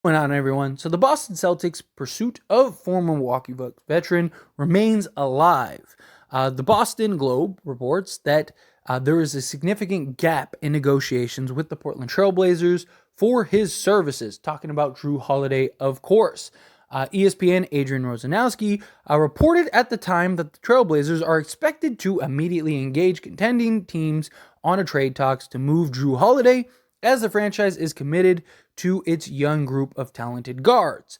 Going on, everyone? So the Boston Celtics' pursuit of former Milwaukee Bucks veteran remains alive. The Boston Globe reports that there is a significant gap in negotiations with the Portland Trail Blazers for his services. Talking about Jrue Holiday, of course. ESPN Adrian Wojnarowski reported at the time that the Trailblazers are expected to immediately engage contending teams on a trade talks to move Jrue Holiday, as the franchise is committed to its young group of talented guards.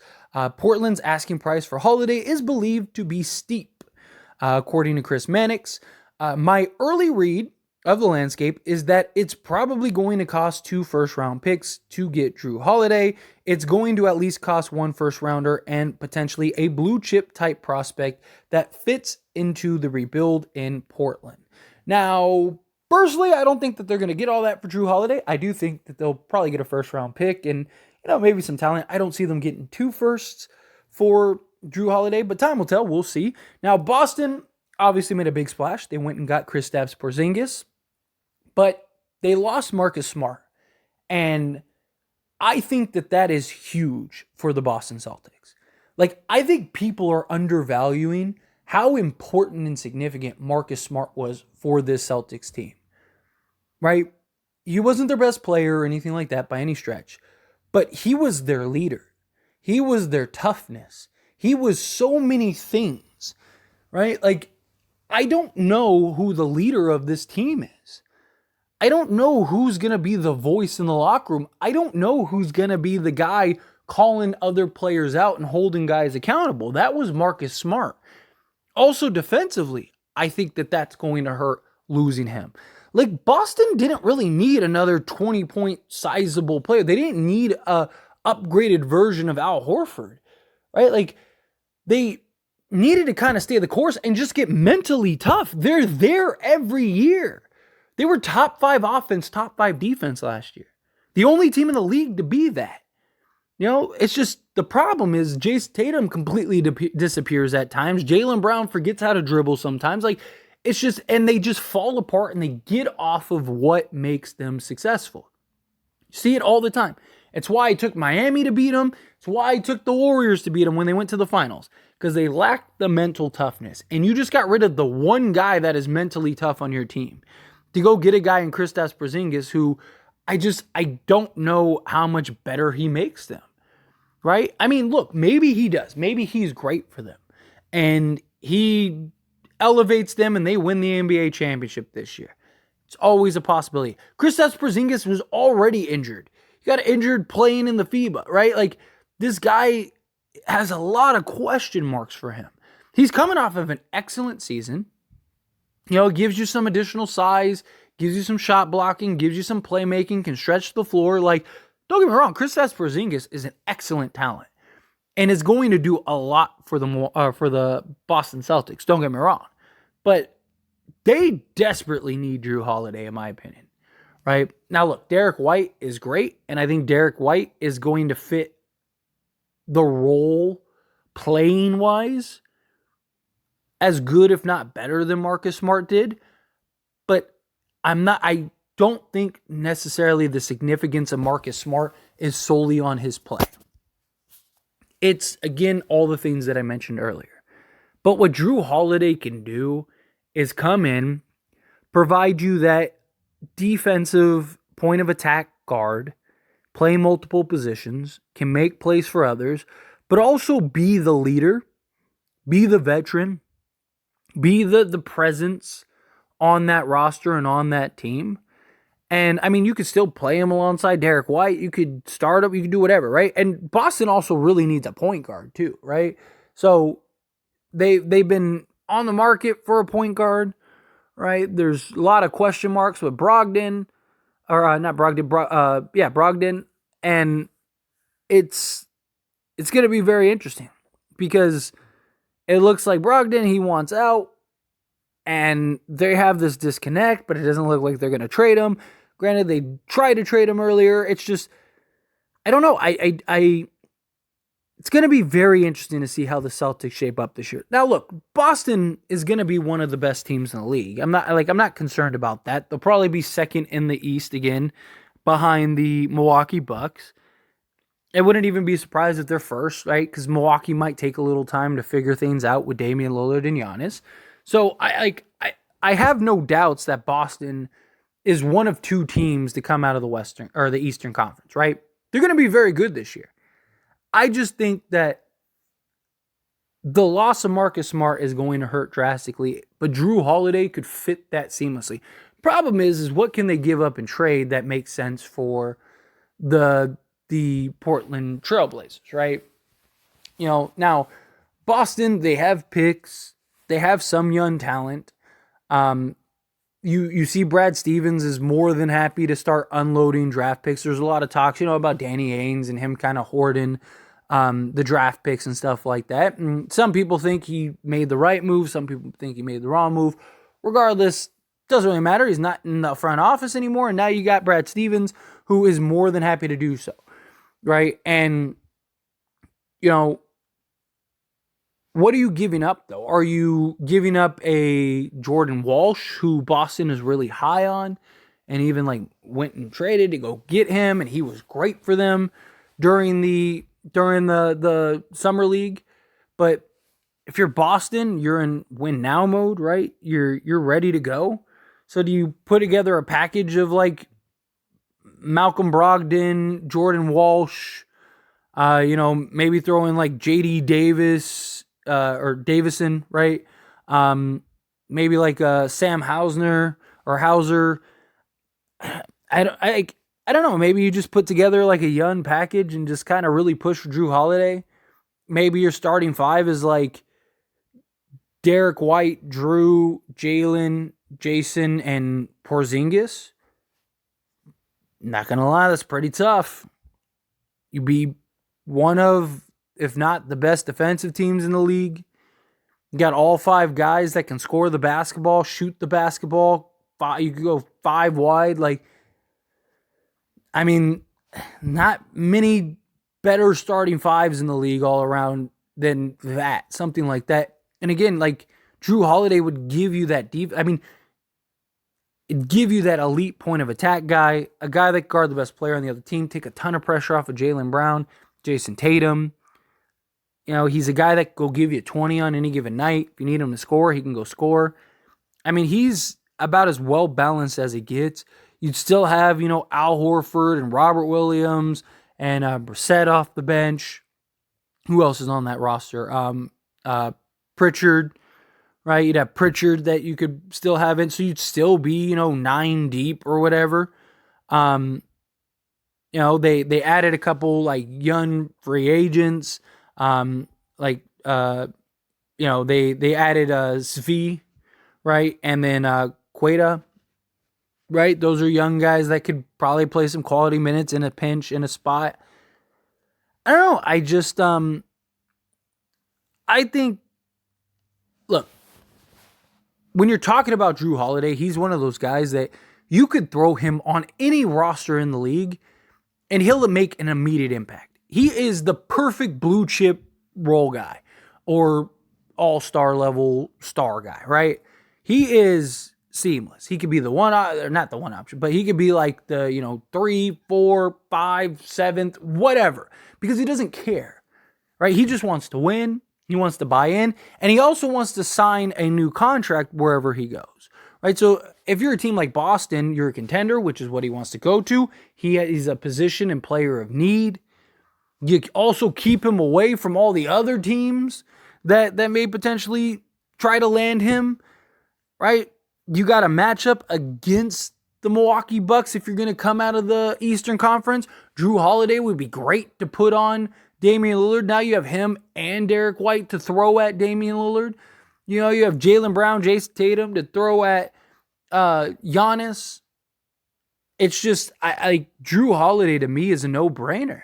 Portland's asking price for Holiday is believed to be steep. According to Chris Mannix, my early read of the landscape is that it's probably going to cost 2 first-round picks to get Jrue Holiday. It's going to at least cost 1 first-rounder and potentially a blue-chip type prospect that fits into the rebuild in Portland. Now, personally, I don't think that they're going to get all that for Jrue Holiday. I do think that they'll probably get a first-round pick and, maybe some talent. I don't see them getting 2 firsts for Jrue Holiday, but time will tell. We'll see. Now, Boston obviously made a big splash. They went and got Kristaps Porzingis, but they lost Marcus Smart. And I think that that is huge for the Boston Celtics. I think people are undervaluing how important and significant Marcus Smart was for this Celtics team. Right? He wasn't their best player or anything like that by any stretch, but he was their leader. He was their toughness. He was so many things, right? I don't know who the leader of this team is. I don't know who's going to be the voice in the locker room. I don't know who's going to be the guy calling other players out and holding guys accountable. That was Marcus Smart. Also defensively, I think that that's going to hurt losing him. Boston didn't really need another 20-point sizable player. They didn't need a upgraded version of Al Horford, right? They needed to kind of stay the course and just get mentally tough. They're there every year. They were top 5 offense, top 5 defense last year. The only team in the league to be that. It's just the problem is Jason Tatum completely disappears at times. Jaylen Brown forgets how to dribble sometimes. It's just, and they just fall apart and they get off of what makes them successful. You see it all the time. It's why I took Miami to beat them. It's why I took the Warriors to beat them when they went to the finals. Because they lacked the mental toughness. And you just got rid of the one guy that is mentally tough on your team. To go get a guy in Kristaps Porzingis who I don't know how much better he makes them. Right? Look, maybe he does. Maybe he's great for them. And he elevates them and they win the NBA championship this year. It's always a possibility. Kristaps Porzingis was already injured. He got injured playing in the FIBA, right? This guy has a lot of question marks for him. He's coming off of an excellent season. It gives you some additional size, gives you some shot blocking, gives you some playmaking, can stretch the floor. Don't get me wrong, Kristaps Porzingis is an excellent talent and is going to do a lot for the Boston Celtics. Don't get me wrong. But they desperately need Jrue Holiday, in my opinion. Right? Now, look, Derek White is great, and I think Derek White is going to fit the role playing-wise as good, if not better, than Marcus Smart did. But I don't think necessarily the significance of Marcus Smart is solely on his play. It's, again, all the things that I mentioned earlier. But what Jrue Holiday can do is come in, provide you that defensive point of attack guard, play multiple positions, can make plays for others, but also be the leader, be the veteran, be the presence on that roster and on that team. And, you could still play him alongside Derek White. You could start up. You could do whatever, right? And Boston also really needs a point guard too, right? So they've been on the market for a point guard, right? There's a lot of question marks with Brogdon. Brogdon. And it's going to be very interesting because it looks like Brogdon, he wants out. And they have this disconnect, but it doesn't look like they're going to trade him. Granted, they tried to trade him earlier. It's just, I don't know. It's going to be very interesting to see how the Celtics shape up this year. Now, look, Boston is going to be one of the best teams in the league. I'm not concerned about that. They'll probably be second in the East again, behind the Milwaukee Bucks. I wouldn't even be surprised if they're first, right? Because Milwaukee might take a little time to figure things out with Damian Lillard and Giannis. So I have no doubts that Boston is one of two teams to come out of the Western or the Eastern Conference, right? They're going to be very good this year. I just think that the loss of Marcus Smart is going to hurt drastically, but Jrue Holiday could fit that seamlessly. Problem is what can they give up in trade that makes sense for the Portland Trailblazers, right? Now Boston, they have picks, they have some young talent. You see Brad Stevens is more than happy to start unloading draft picks. There's a lot of talks, about Danny Ainge and him kind of hoarding the draft picks and stuff like that. And some people think he made the right move. Some people think he made the wrong move. Regardless, doesn't really matter. He's not in the front office anymore. And now you got Brad Stevens, who is more than happy to do so. Right? And, what are you giving up, though? Are you giving up a Jordan Walsh, who Boston is really high on, and even went and traded to go get him, and he was great for them during the summer league? But if you're Boston, you're in win now mode, right? You're ready to go. So do you put together a package of Malcolm Brogdon, Jordan Walsh, maybe throw in JD Davis, or Davison, right? Maybe Sam Hauser or Hauser. I don't know. Maybe you just put together a young package and just kind of really push for Jrue Holiday. Maybe your starting five is Derek White, Jrue, Jalen, Jason, and Porzingis. Not gonna lie, that's pretty tough. You'd be one of, if not the best defensive teams in the league. You got all five guys that can score the basketball, shoot the basketball. You could go five wide. Not many better starting fives in the league all around than that. Something like that. And again, Jrue Holiday would give you that deep. It'd give you that elite point of attack guy, a guy that could guard the best player on the other team, take a ton of pressure off of Jaylen Brown, Jason Tatum. He's a guy that will give you 20 on any given night. If you need him to score, he can go score. He's about as well balanced as it gets. You'd still have, Al Horford and Robert Williams and Brissett off the bench. Who else is on that roster? Pritchard, right? You'd have Pritchard that you could still have in, so you'd still be, 9 deep or whatever. They added a couple young free agents. They added Svi, right? And then Queta, right? Those are young guys that could probably play some quality minutes in a pinch, in a spot. I don't know. I think, look, when you're talking about Jrue Holiday, he's one of those guys that you could throw him on any roster in the league and he'll make an immediate impact. He is the perfect blue chip role guy or all-star level star guy, right? He is seamless. He could be the one, or not the one option, but he could be the, 3, 4, 5, 7th, whatever, because he doesn't care, right? He just wants to win. He wants to buy in, and he also wants to sign a new contract wherever he goes, right? So if you're a team like Boston, you're a contender, which is what he wants to go to. He's a position and player of need. You also keep him away from all the other teams that may potentially try to land him, right? You got a matchup against the Milwaukee Bucks if you're going to come out of the Eastern Conference. Jrue Holiday would be great to put on Damian Lillard. Now you have him and Derek White to throw at Damian Lillard. You have Jaylen Brown, Jason Tatum to throw at Giannis. It's just, Jrue Holiday to me is a no-brainer.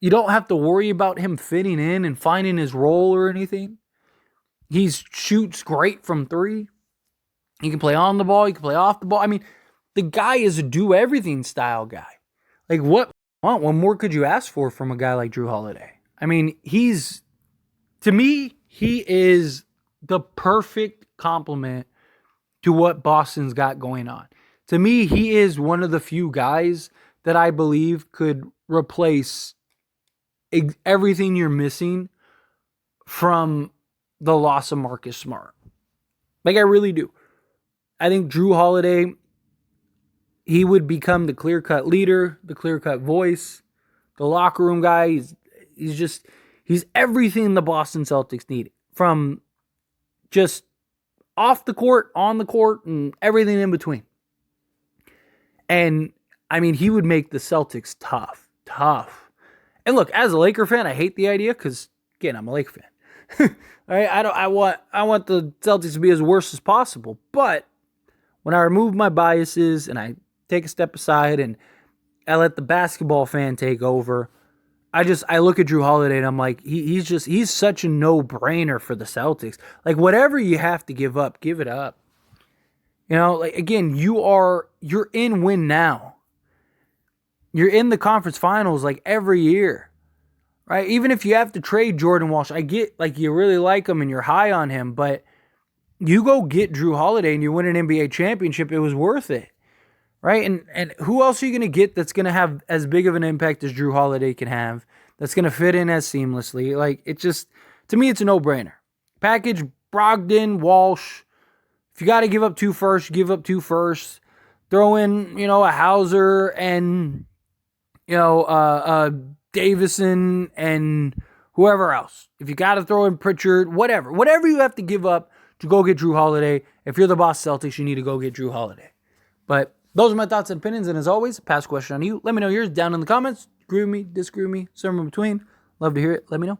You don't have to worry about him fitting in and finding his role or anything. He shoots great from 3. He can play on the ball. He can play off the ball. The guy is a do-everything style guy. What more could you ask for from a guy like Jrue Holiday? To me, he is the perfect complement to what Boston's got going on. To me, he is one of the few guys that I believe could replace everything you're missing from the loss of Marcus Smart. Like, I really do. I think Jrue Holiday, he would become the clear-cut leader, the clear-cut voice, the locker room guy. He's everything the Boston Celtics need, from just off the court, on the court, and everything in between. And, I mean, he would make the Celtics tough. And look, as a Laker fan, I hate the idea because, again, I'm a Laker fan. All right, I want the Celtics to be as worse as possible. But when I remove my biases and I take a step aside and I let the basketball fan take over, I look at Jrue Holiday and I'm like, he's such a no-brainer for the Celtics. Like, whatever you have to give up, give it up. You know, like, again, you're in win now. You're in the conference finals like every year. Right? Even if you have to trade Jordan Walsh, I get, like, you really like him and you're high on him, but you go get Jrue Holiday and you win an NBA championship, it was worth it. Right? And who else are you going to get that's going to have as big of an impact as Jrue Holiday can have, that's going to fit in as seamlessly? Like, it just, to me, it's a no-brainer. Package Brogdon, Walsh. If you got to give up 2 firsts, give up 2 firsts. Throw in, a Hauser and, Davison and whoever else. If you got to throw in Pritchard, whatever you have to give up to go get Jrue Holiday. If you're the Boston Celtics, you need to go get Jrue Holiday. But those are my thoughts and opinions, and as always, pass question on you. Let me know yours down in the comments. Agree with me, disagree with me, somewhere in between. Love to hear it. Let me know.